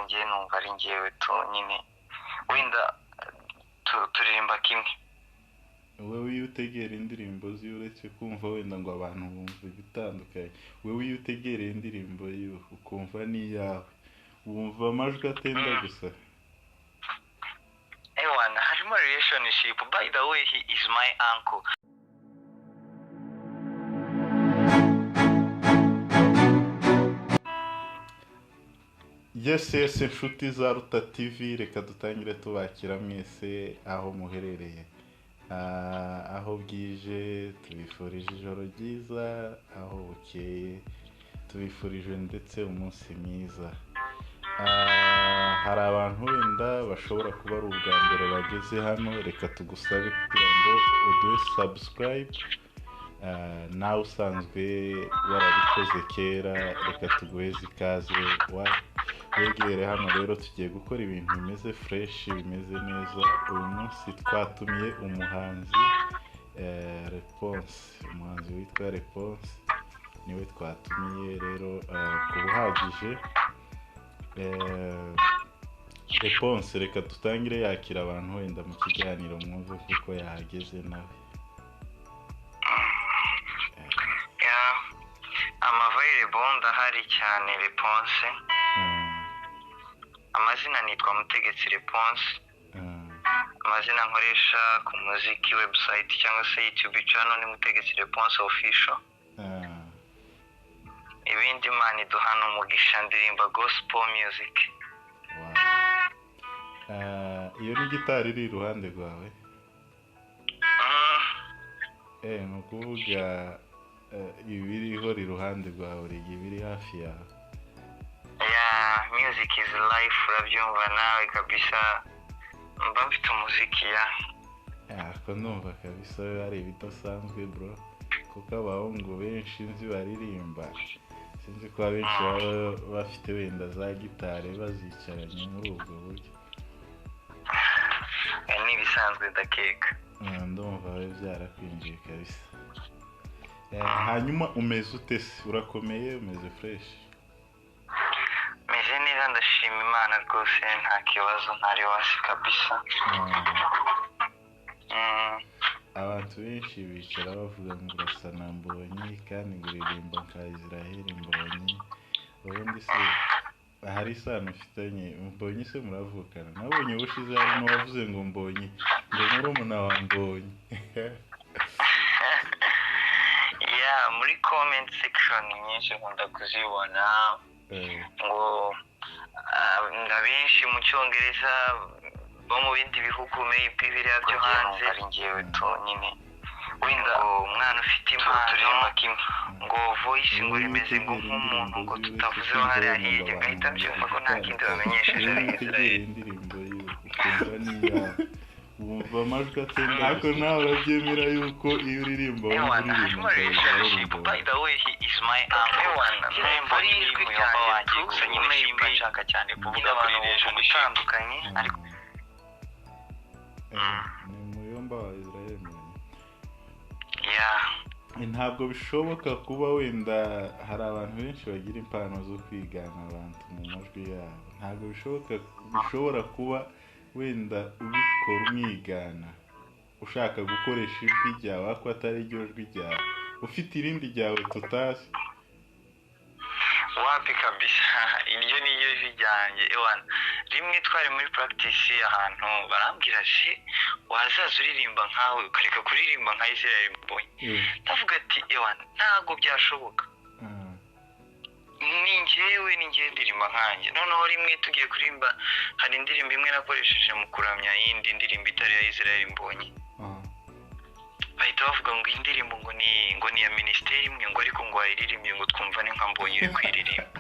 ngiye numva ari ngiyewe tu nyine wenda turirimba kimwe. wowe iyo utegera indirimbo uretse kumva wenda ngo abantu bumva ibitandukanye, wowe iyo utegereye indirimbo ukumva n'iyawe wumva amajwi atenda gusa? Ewana, harimo relationship. By the way, he is my uncle. Yes, inshuti za Ruta TV, reka dutangire tubakira mwese aho muherereye. Aho bwije tubifurije ijoro ryiza, aho bukeye tubifurije ndetse umunsi mwiza. Hari abantu wenda bashobora kuba ari ubwa mbere bageze hano, reka tugusabe kugira ngo uduhe subscribe. Nawe usanzwe warabikoze kera, reka tuguheze ikaze. Wegere hano rero tugiye gukora ibintu bimeze fresh, bimeze neza. Uyu munsi twatumiye umuhanzi Response, umuhanzi witwa Response niwe twatumiye rero ku buhagije. Response, reka dutangire yakira abantu wenda mu kiganiro mwumve kuko yahageze nawe. Available ndahari cyane Response. Amazina nitwa Mutegetsi Response. Amazina nkoresha ku muziki website cyangwa se YouTube channel ni Mutegetsi Response official. Ibindi mani duhana umugisha ndirimba gospel music. Iyo ni gitari iri iruhande rwawe? Nukuvuga ibiriho iruhande rwawe biri hafi yawe? Music is life, urabyumva nawe kabisa. Mba mfite umuziki ko numva kabisa ari ibidasanzwe bro, kuko abahungu benshi nzi baririmba, sinzi ko abenshi baba bafite wenda za gitari bazicaranye muri ubwo buryo. Ni bisanzwe ndakeka. Ndumva byarakwinjiye kabisa. Hanyuma umeze ute se? Urakomeye? Umeze fresh? Meze neza ndashima Imana rwose, nta kibazo, ntari wasi kabisa. Abantu benshi bicara bavuga ngo urasa na Mbonyi kandi ngo uririmba nka Israelmbonyi. Ubundi se hari isano ufitanye? Mbonyi se muravukana? Nabonye ubushize harimo wavuze ngo Mbonyi ngo murumuna wa Mbonyi. Muri comment section nyinshi nkunda kuzibona ngo ndabenshi mu Cyongereza bo mu bindi bihugu maybe biriya byo hanze ari ngiyewe tu nyine wenda umwana ufite impano turirimba kimwe ngo voice ngo rimeze ngo nk'umuntu ngo tutavuzeho hariya hirya ngahita mbyumva ko nta kindi bamenyesheje ari Israel. Indirimbo ukumva niyawe wumva amajwi atenda, ariko nawe urabyemera yuko iyo uririmba harimo relationship. By the way, he is my uncle. Israelmbonyi ni umuyomba wanjye, gusa nyine simba nshaka cyane kuvuga kuri relationship itandukanye ariko ni umuyomba wa Israelmbonyi. Ntabwo bishoboka kuba wenda hari abantu benshi bagira impano zo kwigana abantu mu majwi yabo. Ntabwo bishobora kuba wenda ubikora umwigana ushaka gukoresha ijwi ryawe ariko atari iryo jwi ryawe, ufite irindi ryawe tutazi. Wapi kabisa, iryo ni ryo jwi ryanjye. Rimwe twari muri practice ahantu barambwira ati wazaza uririmba nkawe ukareka kuririmba nka Israelmbonyi. Ndavuga ati ntago byashoboka, ni njyewe ndirimba nkanjye. Noneho rimwe tugiye kuririmba, hari indirimbo imwe nakoresheje mu kuramya yindi ndirimbo itari ya Israelmbonyi. Bahita bavuga ngo iyi ndirimbo ngo ni ya ministeri imwe, ngo ariko ngo wayiririmbye ngo twumva ni nka Mbonyi uri kwiririmba.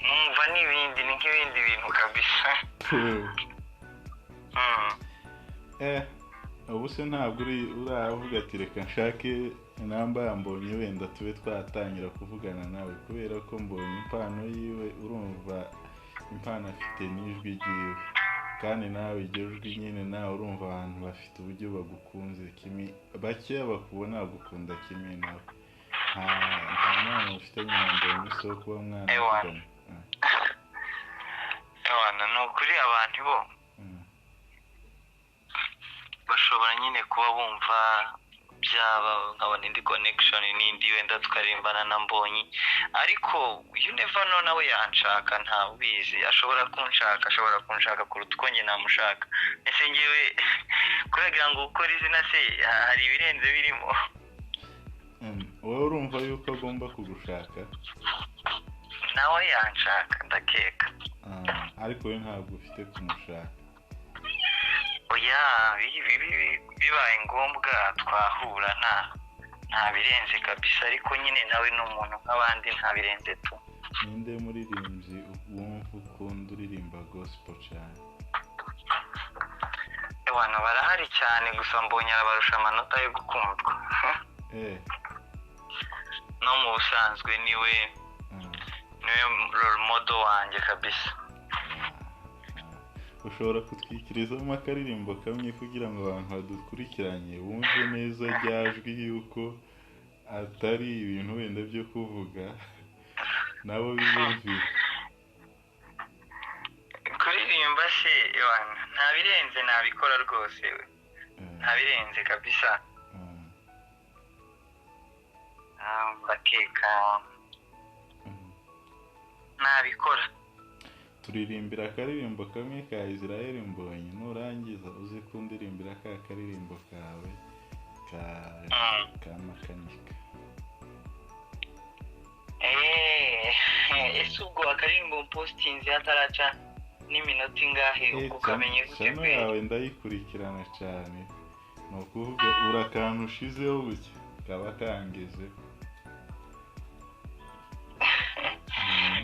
Numva n'ibindi ni nk'ibindi bintu kabisa. Ubu se ntabwo uravuga ati reka nshake inamba ya Mbonyi wenda tube twatangira kuvugana nawe, kubera ko Mbonyi impano yiwe urumva impano afite n'ijwi ryiwe, kandi nawe iryo jwi nyine nawe urumva abantu bafite uburyo bagukunze kimwe, bakeya bakubona bagukunda kimwe nawe. nta mwana ufite nyina mbonyi so kuba mwana ewana ni ukuri abantu bo bashobora nyine kuba bumva byaba nkabona indi connection n'indi wenda tukarimbana na mbonyi ariko you never know nawe yanshaka nta ubizi ashobora kunshaka kuruta uko njye namushaka ese ngewe kuragira ngo ukore izina se hari ibirenze birimo wowe urumva yuko agomba kugushaka nawe yanshaka ndakeka ariko we ntabwo ufite kumushaka oya bibaye ngombwa twahura nta birenze kabisa ariko nyine nawe ni umuntu nk'abandi nta birenze tu ninde muririmbyi wumva ukunda uririmba gospel cyane abantu barahari cyane gusa mbonye arabarusha amanota yo gukundwa no mu busanzwe niwe role model wanjye kabisa ushobora kutwikirizamo akaririmbo kamwe kugira ngo abantu badukurikiranye bumve neza ryajwi yuko atari ibintu wenda byo kuvuga nabo bibumvira kuririmba se nta birenze nabikora rwose nta birenze kabisa bakeka nabikora turirimbira akaririmbo kamwe ka Israelmbonyi nurangiza uzi kundirimbira ka karirimbo kawe ka makanika ese ubwo akaririmbo postinze hataraca n'iminota ingahe ukamenye cyane yawe ndayikurikirana cyane ni ukuvuga urakantu ushizeho buke kaba kangeze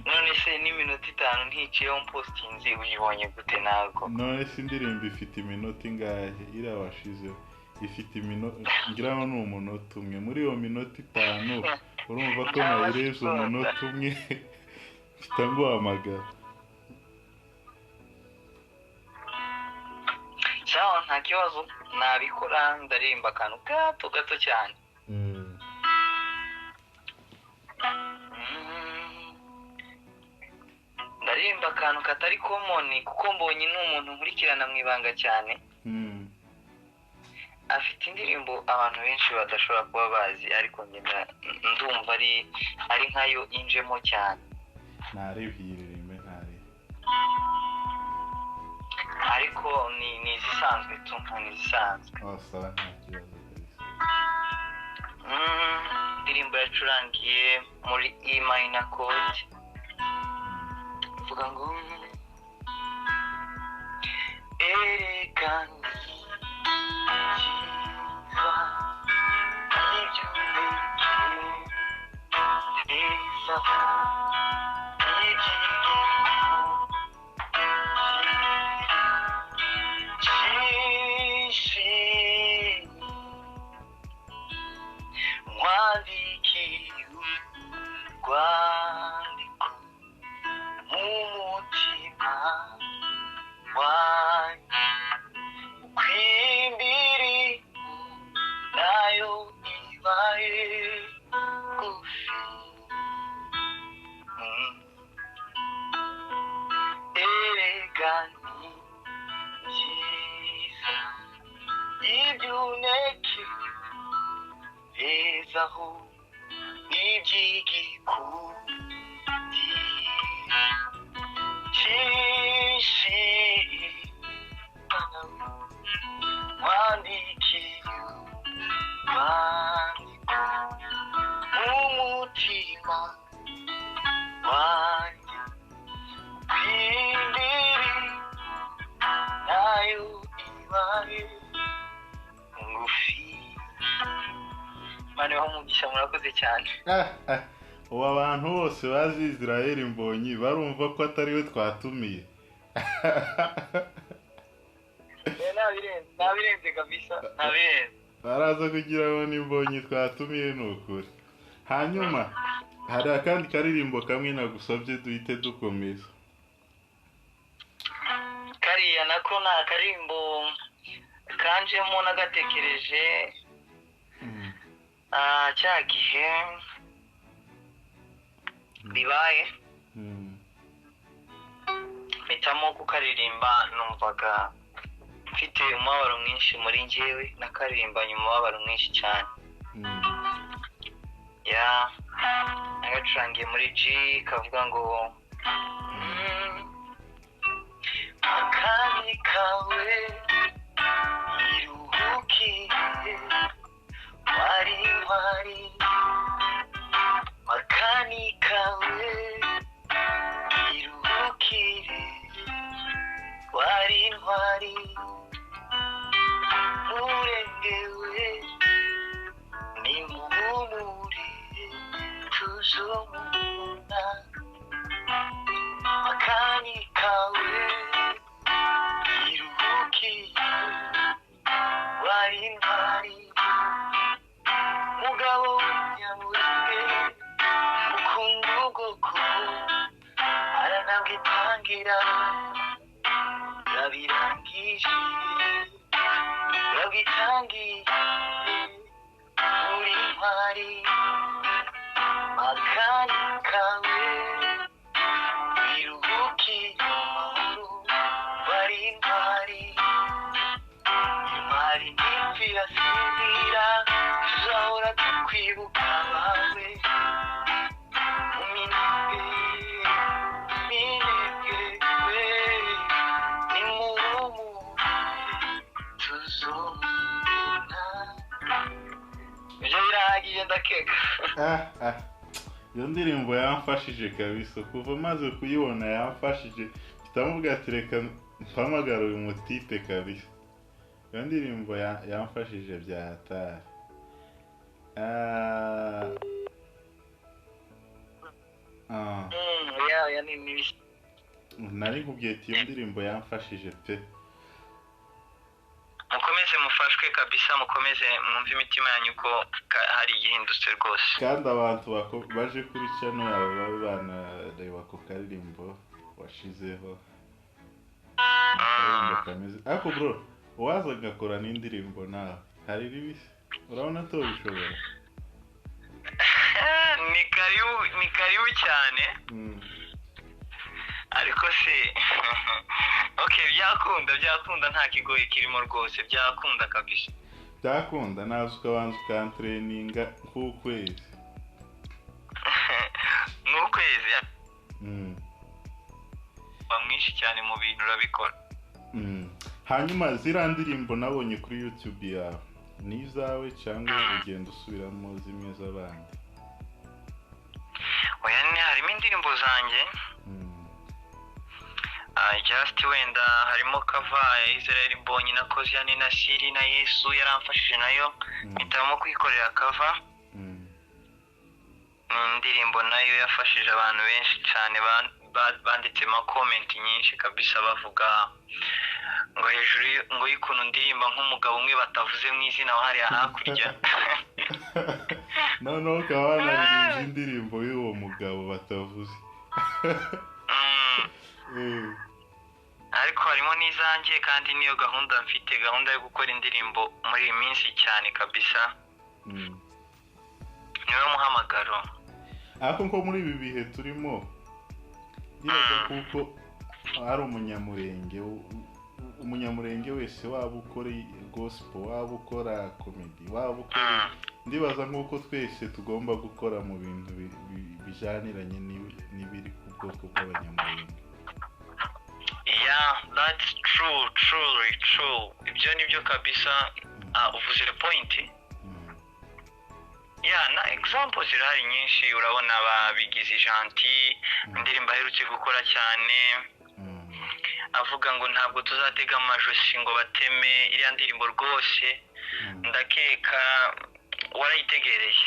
none se n'iminota 5 nticiyeho postinze uyibonye gute ntabwo none se indirimbo ifite iminota ingahe irabashizeho ifite iminota ngira ngo ni umunota umwe muri iyo minota 5 urumva ko nayireje umunota umwe mfite nguhamagara sawa nta kibazo nabikora ndaririmba akantu gato cyane ndarimba akantu katari common kuko mbonye n'umuntu nkurikirana mu ibanga cyane afite indirimbo abantu benshi badashobora kuba bazi ariko ngenda ndumva ari nkayo injemo cyane narebyiririme ntare ariko ni izisanzwe tu ni izisanzwe sawa nta kibazo indirimbo yacurangiye muri E minor chord vuga ngo erekana murakoze cyane ubu abantu bose bazi Israelmbonyi barumva ko atari we twatumiye nabirenze kabisa nabirenze baraza kugira ngo nimbonyi twatumiye nukuri hanyuma hari akandi karirimbo kamwe nagusabye duhite dukomeza kariya nako nta karimbo kanjemo nagatekereje cya gihe bibaye mpitamo kukaririmba numvaga mfite umubabaro mwinshi muri njyewe nakaririmbanye umubabaro mwinshi cyane ya nagacurangiye muri G kavuga ngo akani kawe iruhukire wari akani kawe iruhukire wari urengewe nimuhumure tuzomubona akani kawe iruhukire wari mugabo nyamuringe ukunda ubwoko aranabwitangira urabirangije urabwitangiye uri ntwari akani kawe wiruhukire amahoro wari intwari ntipfira sinzira tuzahora tukwibuka abawe mu minebwe ibyo birahagije ndakeka iyo ndirimbo yamfashije kabisa kuva maze kuyibona yamfashije mvuga ati reka mpamagara uyu mutipe kabisa iyo ndirimbo yamfashije bya hatari nari nkubwiye ati iyo ndirimbo yamfashije pe mukomeze mufashwe kabisa mukomeze mwumve imitima yanyu ko hari igihindutse rwose kandi abantu baje kuri channel yawe babe banareba ku karirimbo washizeho ariko bro waza gakora n'indirimbo nawe hari ribisi urabona to bishobora ni karibu cyane ariko se okay byakunda nta kigoye kirimo rwose byakunda kabisa byakunda nazo ukabanza ukantraininga nk'ukwezi mwinshi cyane mu bintu urabikora hanyuma ziriya ndirimbo nabonye kuri YouTube yawe ni izawe cyangwa ugenda usubiramo zimwe z'abandi oya harimo indirimbo zanjye just wenda harimo cover ya Israelmbonyi nakoze ya NUMUHANZI na Yesu yaramfashije nayo mpitamo kwikorera cover indirimbo nayo yafashije abantu benshi cyane banditse ma comment nyinshi kabisa bavuga ngo hejuru ngo yikuntu ndirimba nk'umugabo umwe batavuze mu izina wahari hakurya no kawana ni indirimbo y'uwo mugabo batavuze ariko harimo n'izanjye kandi niyo gahunda mfite gahunda yo gukora indirimbo muri iyi minsi cyane kabisa niwe muhamagaro ariko nko muri ibi bihe turimo ndibaza kuko ari umunyamurenge wese waba ukora gospel waba ukora comedy waba ukora ndibaza nk'uko twese tugomba gukora mu bintu bijaniranye n'ibiri ku bwoko bw'abanyamurenge. Yeah, that's truly true. Ibyo nibyo kabisa uvuze point. Yeah, na examples zirahari nyinshi urabona babigize gentil indirimbo aherutse gukora cyane avuga ngo ntabwo tuzatega amajosi ngo bateme iriya ndirimbo rwose ndakeka warayitegereye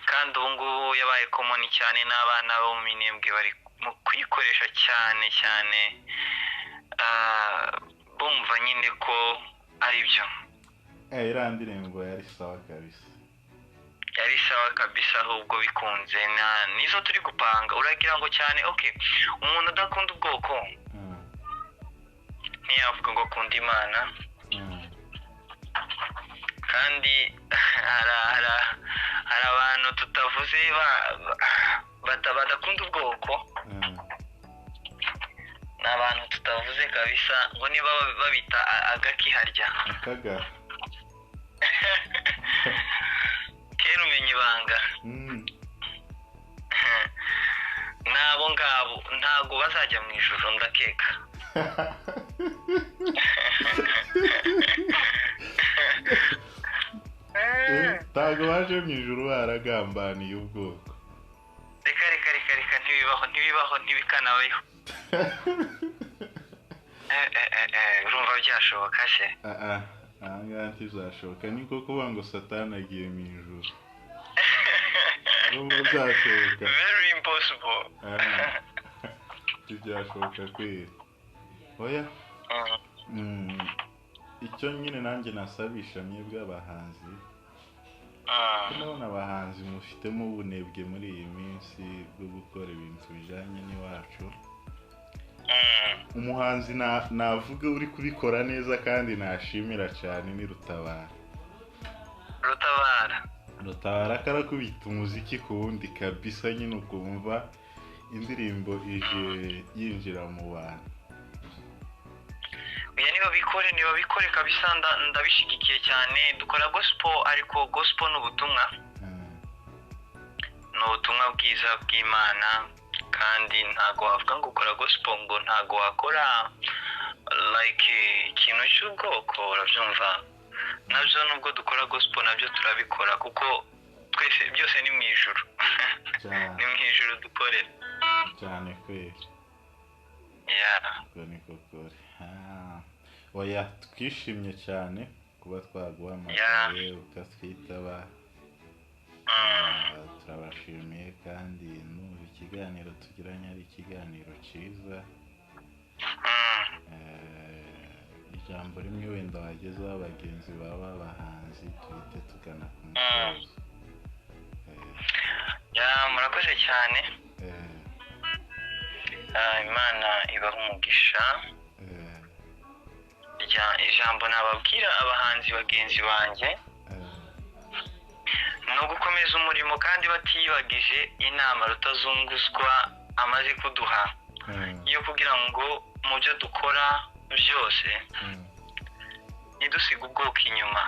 kandi ubu ngubu yabaye common cyane n'abana bo mu minembwe bari mu kuyikoresha cyane bumva nyine ko ari byo iriya ndirimbo yari sawa kabisa ahubwo bikunze nizo turi gupanga uragira ngo cyane okay umuntu udakunda ubwoko ntiyavuga ngo akunda Imana hari abantu tutavuze badakunda ubwoko, n'abantu tutavuze kabisa ngo niba babita agakiharya akaga kera umenya ibanga. Nabo ngabo ntago bazajya mu ijuru ndakeka. ntago baje mu ijuru baragambaniye ubwoko. Reka ntibibaho ntibikanabaho. Urumva byashoboka se? ahangaha ntibizashoboka, niko kuvuga ngo satani agiye mu ijuru. urumva byashoboka? Very impossible. ntibyashoboka kweri. oya icyo nyine nanjye nasabisha mwebwe abahanzi, none abahanzi mufitemo ubunebwe muri iyi minsi bwo gukora ibintu bijyanye n'iwacu. umuhanzi navuga uri kubikora neza kandi nashimira cyane ni Rutabara karakubita umuziki ku wundi kabisa, nyine ukumva indirimbo ije yinjira mu bantu. niba bikore kabisa, ndabishigikiye cyane. Dukora gospel, ariko gospel n'ubutumwa bwiza bw'Imana, kandi ntago wavuga ngo ukora gospel ngo ntago wakora like ikintu cy'ubwoko, urabyumva? Nabyo nubwo dukora gospel nabyo turabikora, kuko twese byose ni mu ijuru. ni mu ijuru dukorera cyane kweri. niko kore. oya twishimye cyane kuba twaguhamagaye ukatwitaba. turabashimiye kandi n'ubu ikiganiro tugiranye ari ikiganiro cyiza. ijambo rimwe wenda wagezeho abagenzi baba abahanzi tuhite tugana ku musozo. murakoze cyane. Imana ibaha umugisha. ijambo nababwira abahanzi bagenzi banjye ni ugukomeza umurimo kandi batiyibagije inama Rutazunguzwa amaze kuduha yo kugira ngo mu byo dukora byose ntidusiga ubwoko inyuma.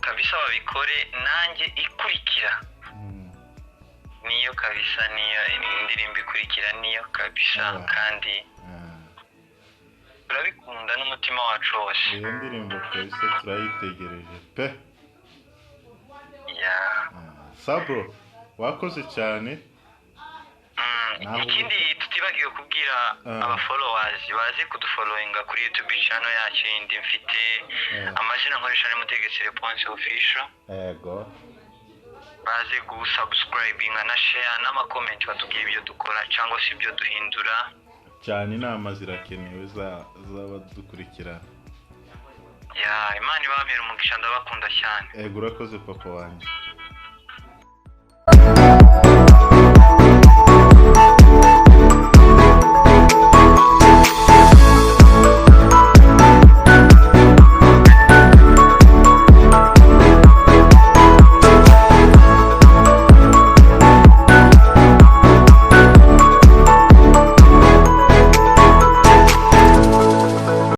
kabisa babikore, nanjye ikurikira niyo kabisa, niyo indirimbo ikurikira niyo kabisa, kandi turabikunda n'umutima wacu wose. iyo ndirimbo kabisa turayitegereje pe. Sabro wakoze cyane. ikindi tutibagiwe kubwira abafollowers baze kudufollowinga kuri YouTube channel yacu yindi Mfite, amazina nkoresha ni Mutegetsi Response Official. baze gusubscribinga na share n'amakomenti batubwira ibyo dukora cyangwa se ibyo duhindura cyane. inama zirakenewe z'abadukurikirana. Imana ibamere umugisha, ndabakunda cyane. urakoze papa wanjye.